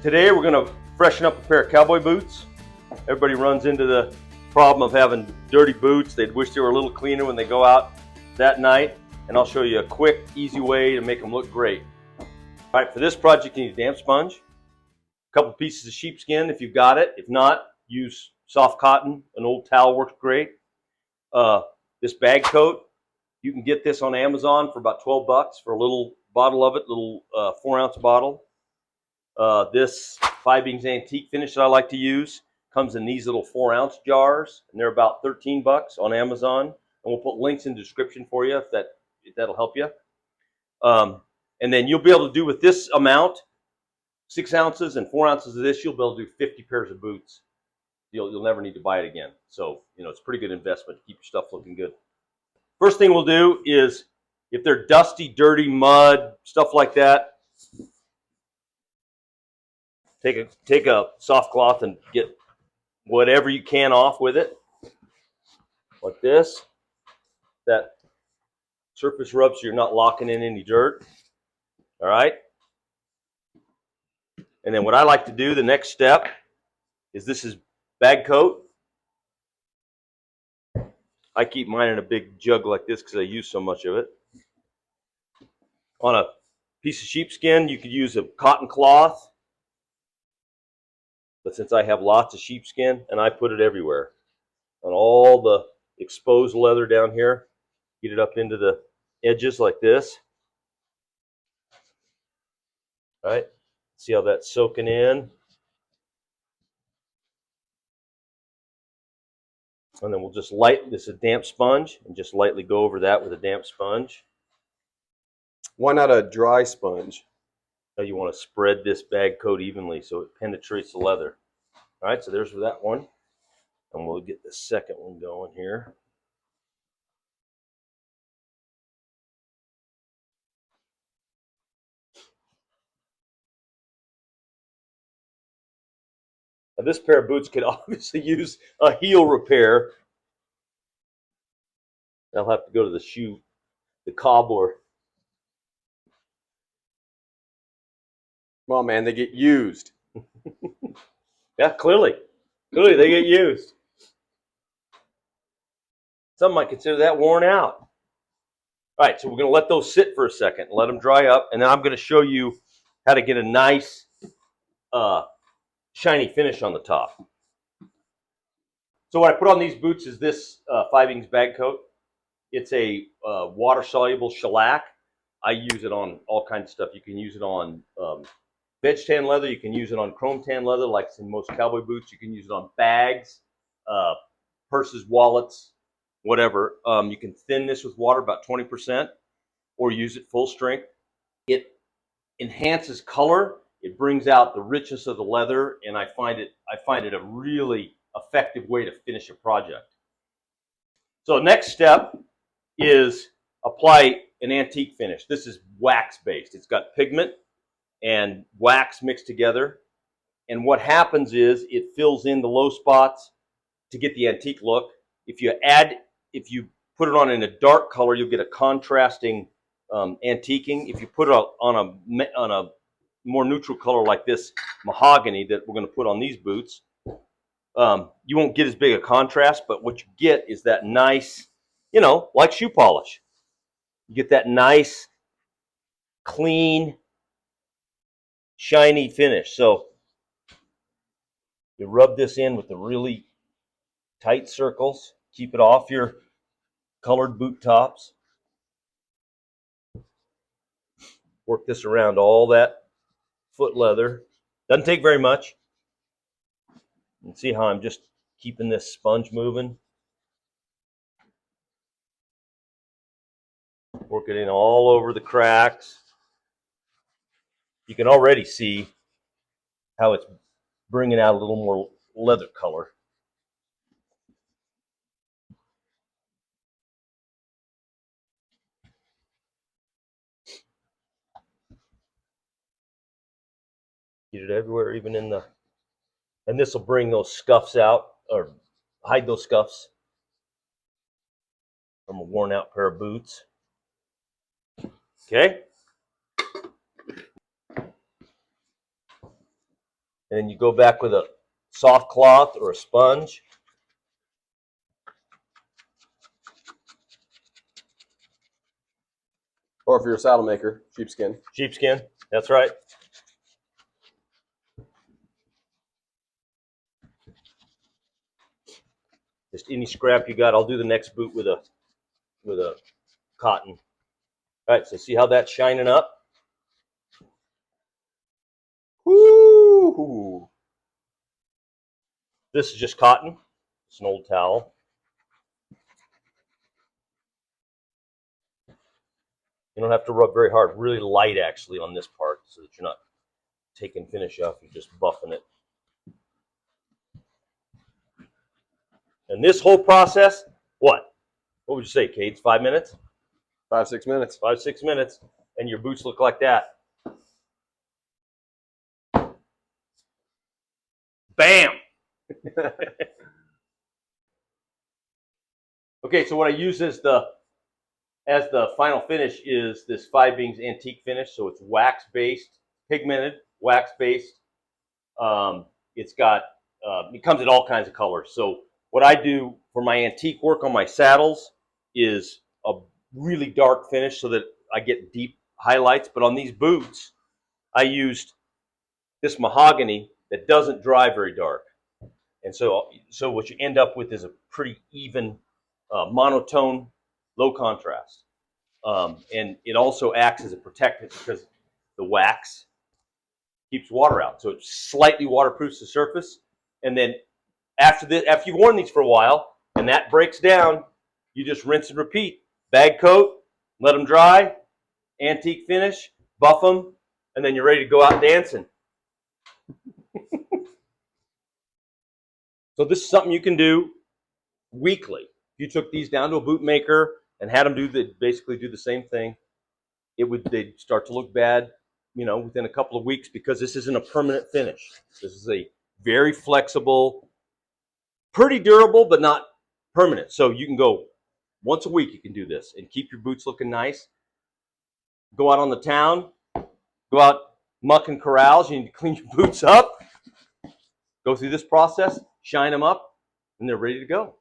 Today we're going to freshen up a pair of cowboy boots. Everybody runs into the problem of having dirty boots. They'd wish they were a little cleaner when they go out that night. And I'll show you a quick, easy way to make them look great. All right, for this project you need a damp sponge, a couple pieces of sheepskin if you've got it. If not, use soft cotton. An old towel works great. This bag coat, you can get this on Amazon for about 12 bucks for a little bottle of it, little 4-ounce bottle. This 5-Bings antique finish that I like to use comes in these little 4-ounce jars, and they're about 13 bucks on Amazon. And we'll put links in the description for you if that'll help you. And then you'll be able to do with this amount, 6 ounces and 4 ounces of this, you'll be able to do 50 pairs of boots. You'll never need to buy it again. So, it's a pretty good investment to keep your stuff looking good. First thing we'll do is, if they're dusty, dirty, mud, stuff like that, take a soft cloth and get whatever you can off with it, like this. That surface rub so you're not locking in any dirt. All right. And then what I like to do, the next step, is this is bag coat. I keep mine in a big jug like this because I use so much of it. On a piece of sheepskin, you could use a cotton cloth. But since I have lots of sheepskin, and I put it everywhere, on all the exposed leather down here, get it up into the edges like this. All right, see how that's soaking in? And then we'll just this is a damp sponge, and just lightly go over that with a damp sponge. Why not a dry sponge? Now you want to spread this bag coat evenly so it penetrates the leather. All right, so there's that one. And we'll get the second one going here. Now this pair of boots could obviously use a heel repair. I'll have to go to the cowboy. Come on, man, they get used. Yeah, clearly they get used. Some might consider that worn out. All right, so we're going to let those sit for a second, let them dry up, and then I'm going to show you how to get a nice shiny finish on the top. So what I put on these boots is this 5-Bings bag coat. It's a water-soluble shellac. I use it on all kinds of stuff. You can use it on veg tan leather. You can use it on chrome tan leather, like in most cowboy boots. You can use it on bags, purses, wallets, whatever. You can thin this with water about 20%, or use it full strength. It enhances color. It brings out the richness of the leather, and I find it a really effective way to finish a project. So next step is apply an antique finish. This is wax based. It's got pigment and wax mixed together. And what happens is it fills in the low spots to get the antique look. If you put it on in a dark color, you'll get a contrasting antiquing. If you put it on a more neutral color like this mahogany that we're going to put on these boots, you won't get as big a contrast, but what you get is that nice, like shoe polish. You get that nice, clean, shiny finish. So you rub this in with the really tight circles. Keep it off your colored boot tops. Work this around all that foot leather. Doesn't take very much. And see how I'm just keeping this sponge moving. Work it in all over the cracks. You can already see how it's bringing out a little more leather color. Get it everywhere, even in the, and this will bring those scuffs out, or hide those scuffs from a worn out pair of boots. Okay. and then you go back with a soft cloth or a sponge. Or if you're a saddle maker, sheepskin. Sheepskin, that's right. Just any scrap you got. I'll do the next boot with a cotton. All right, so see how that's shining up? Woo! This is just cotton. It's an old towel. You don't have to rub very hard. Really light, actually, on this part so that you're not taking finish off. You're just buffing it. And this whole process, what? What would you say, Cade? 5 minutes? 5-6 minutes. 5-6 minutes. And your boots look like that. Bam! Okay, so what I use as the final finish is this Five Beans antique finish. So it's wax-based, pigmented, wax-based. It's got it comes in all kinds of colors. So what I do for my antique work on my saddles is a really dark finish so that I get deep highlights. But on these boots, I used this mahogany that doesn't dry very dark. And so what you end up with is a pretty even, monotone, low contrast. And it also acts as a protectant because the wax keeps water out. So it slightly waterproofs the surface. And then after you've worn these for a while and that breaks down, you just rinse and repeat. Bag coat, let them dry, antique finish, buff them, and then you're ready to go out dancing. So this is something you can do weekly. If you took these down to a boot maker and had them basically do the same thing, they'd start to look bad, within a couple of weeks because this isn't a permanent finish. This is a very flexible, pretty durable, but not permanent. So you can go once a week. You can do this and keep your boots looking nice. Go out on the town, go out mucking corrals. You need to clean your boots up. Go through this process, shine them up, and they're ready to go.